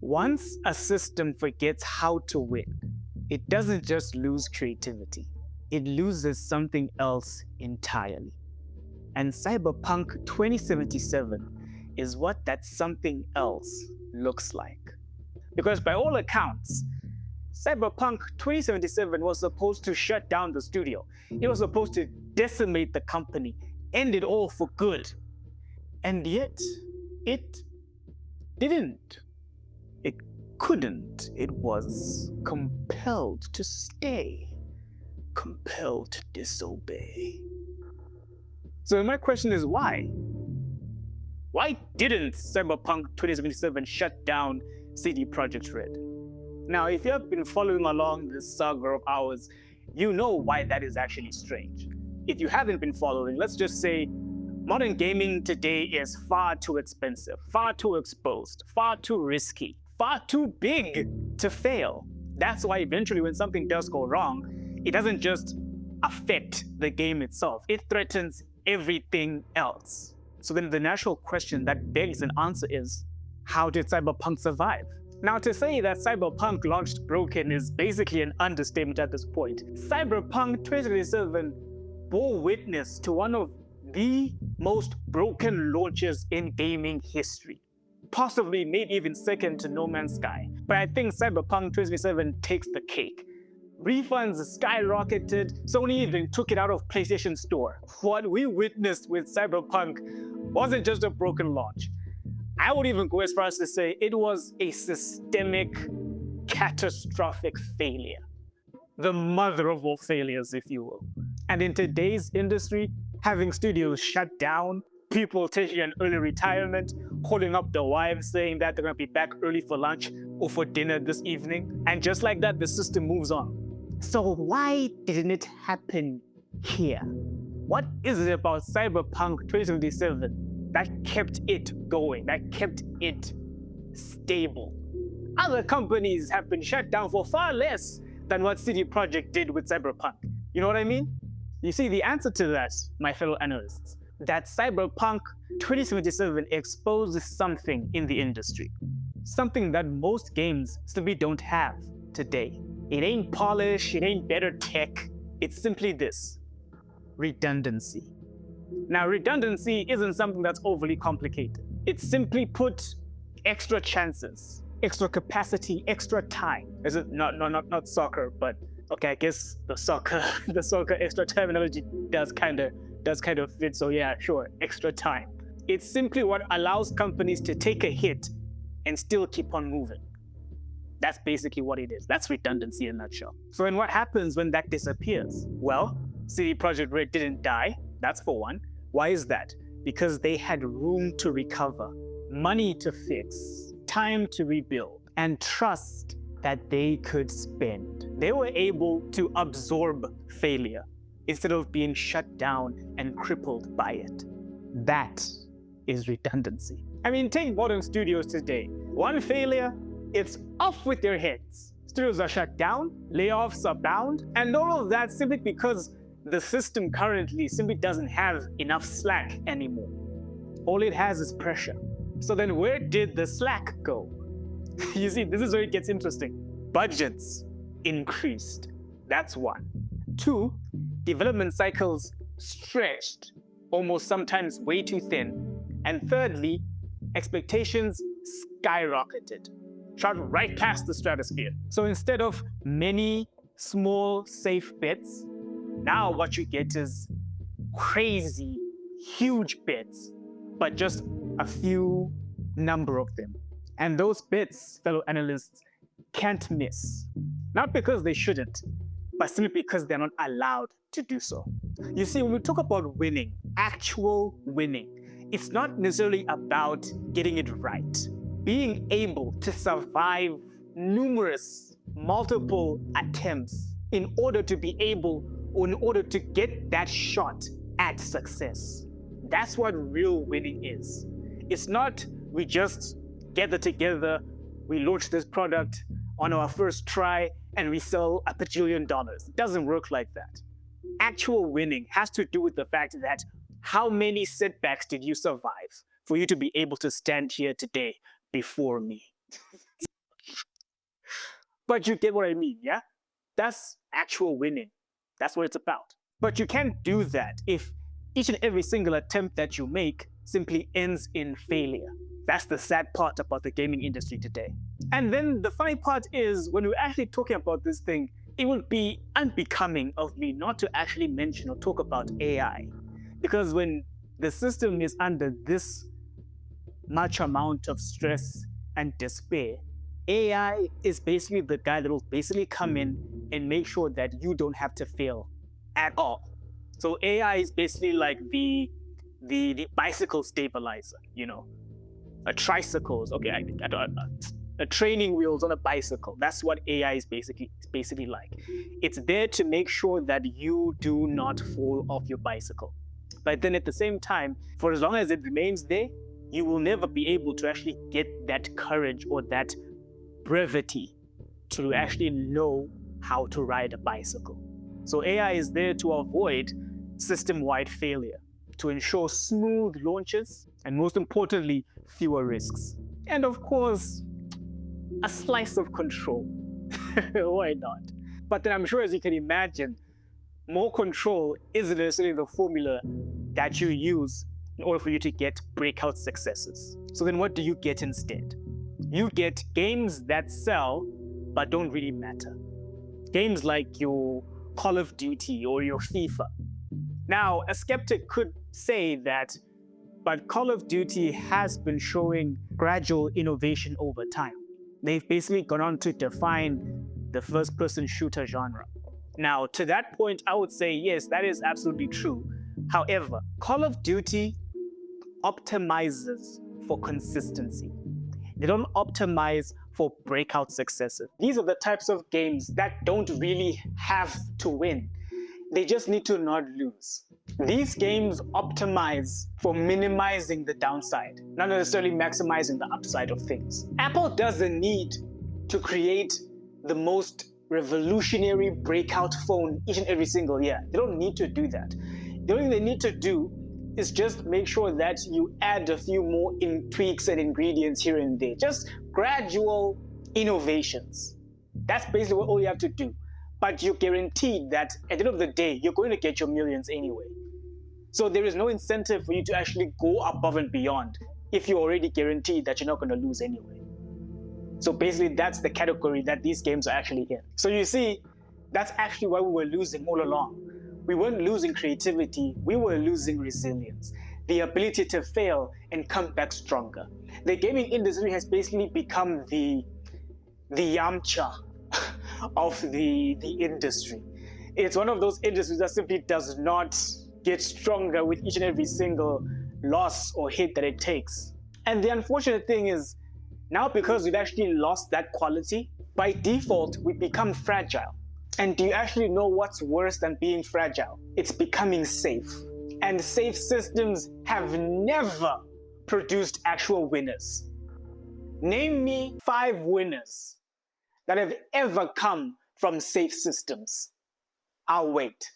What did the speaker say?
Once a system forgets how to win, it doesn't just lose creativity, it loses something else entirely. And Cyberpunk 2077 is what that something else looks like. Because by all accounts, Cyberpunk 2077 was supposed to shut down the studio. It was supposed to decimate the company, end it all for good. And yet, it didn't. It couldn't. It was compelled to stay, compelled to disobey. So my question is why? Why didn't Cyberpunk 2077 shut down CD Projekt Red? Now, if you have been following along this saga of ours, you know why that is actually strange. If you haven't been following, let's just say modern gaming today is far too expensive, far too exposed, far too risky, far too big to fail. That's why eventually when something does go wrong, it doesn't just affect the game itself, it threatens everything else. So then the natural question that begs an answer is, how did Cyberpunk survive? Now, to say that Cyberpunk launched broken is basically an understatement at this point. Cyberpunk 2077 bore witness to one of the most broken launches in gaming history. Possibly, maybe even second to No Man's Sky. But I think Cyberpunk 2077 takes the cake. Refunds skyrocketed, Sony even took it out of PlayStation Store. What we witnessed with Cyberpunk wasn't just a broken launch. I would even go as far as to say it was a systemic, catastrophic failure. The mother of all failures, if you will. And in today's industry, having studios shut down, people taking an early retirement, calling up their wives saying that they're gonna be back early for lunch or for dinner this evening, and just like that, the system moves on. So why didn't it happen here? What is it about Cyberpunk 2077 that kept it going, that kept it stable? Other companies have been shut down for far less than what CD Projekt did with Cyberpunk. You know what I mean? You see, the answer to that, my fellow analysts, that Cyberpunk 2077 exposes something in the industry. Something that most games simply don't have today. It ain't polish, it ain't better tech, it's simply this: redundancy. Now, redundancy isn't something that's overly complicated. It's simply put, extra chances, extra capacity, extra time. Is it not soccer, but okay, I guess the soccer extra time analogy does kind of fit. So yeah, sure, extra time. It's simply what allows companies to take a hit and still keep on moving. That's basically what it is. That's redundancy in a nutshell. So then what happens when that disappears? Well, CD Projekt Red didn't die, that's for one. Why is that? Because they had room to recover, money to fix, time to rebuild, and trust that they could spend. They were able to absorb failure instead of being shut down and crippled by it. That is redundancy. I mean, take modern studios today. One failure, it's off with their heads. Studios are shut down, layoffs abound, and all of that simply because the system currently simply doesn't have enough slack anymore. All it has is pressure. So then where did the slack go? You see, this is where it gets interesting. Budgets increased. That's one. Two, development cycles stretched, almost sometimes way too thin. And thirdly, expectations skyrocketed, shot right past the stratosphere. So instead of many small, safe bets, now what you get is crazy, huge bets, but just a few number of them. And those bets, fellow analysts, can't miss. Not because they shouldn't, but simply because they're not allowed to do so. You see, when we talk about winning, actual winning, it's not necessarily about getting it right. Being able to survive multiple attempts in order to be able, or in order to get that shot at success. That's what real winning is. It's not we just gather together, we launch this product on our first try, and we sell $1 bajillion. It doesn't work like that. Actual winning has to do with the fact that how many setbacks did you survive for you to be able to stand here today before me? But you get what I mean, yeah? That's actual winning. That's what it's about. But you can't do that if each and every single attempt that you make simply ends in failure. That's the sad part about the gaming industry today. And then the funny part is, when we're actually talking about this thing, it would be unbecoming of me not to actually mention or talk about AI. Because when the system is under this much amount of stress and despair, AI is basically the guy that will basically come in and make sure that you don't have to fail at all. So AI is basically like the bicycle stabilizer, you know, a tricycles. Okay, a training wheels on a bicycle. That's what AI is basically like. It's there to make sure that you do not fall off your bicycle. But then at the same time, for as long as it remains there, you will never be able to actually get that courage or that brevity to actually know how to ride a bicycle. So AI is there to avoid system-wide failure, to ensure smooth launches, and most importantly, fewer risks. And of course, a slice of control. Why not? But then I'm sure, as you can imagine, more control isn't necessarily the formula that you use in order for you to get breakout successes. So then what do you get instead? You get games that sell but don't really matter. Games like your Call of Duty or your FIFA. Now, a skeptic could say that, but Call of Duty has been showing gradual innovation over time. They've basically gone on to define the first-person shooter genre. Now, to that point, I would say, yes, that is absolutely true. However, Call of Duty optimizes for consistency. They don't optimize for breakout successes. These are the types of games that don't really have to win. They just need to not lose. These games optimize for minimizing the downside, not necessarily maximizing the upside of things. Apple doesn't need to create the most revolutionary breakout phone each and every single year. They don't need to do that. The only thing they need to do is just make sure that you add a few more tweaks and ingredients here and there. Just gradual innovations. That's basically all you have to do. But you're guaranteed that at the end of the day, you're going to get your millions anyway. So there is no incentive for you to actually go above and beyond if you're already guaranteed that you're not going to lose anyway. So basically, that's the category that these games are actually in. So you see, that's actually why we were losing all along. We weren't losing creativity, we were losing resilience, the ability to fail and come back stronger. The gaming industry has basically become the Yamcha of the industry. It's one of those industries that simply does not get stronger with each and every single loss or hit that it takes. And the unfortunate thing is, now because we've actually lost that quality, by default, we become fragile. And do you actually know what's worse than being fragile? It's becoming safe. And safe systems have never produced actual winners. Name me 5 winners that have ever come from safe systems. I'll wait.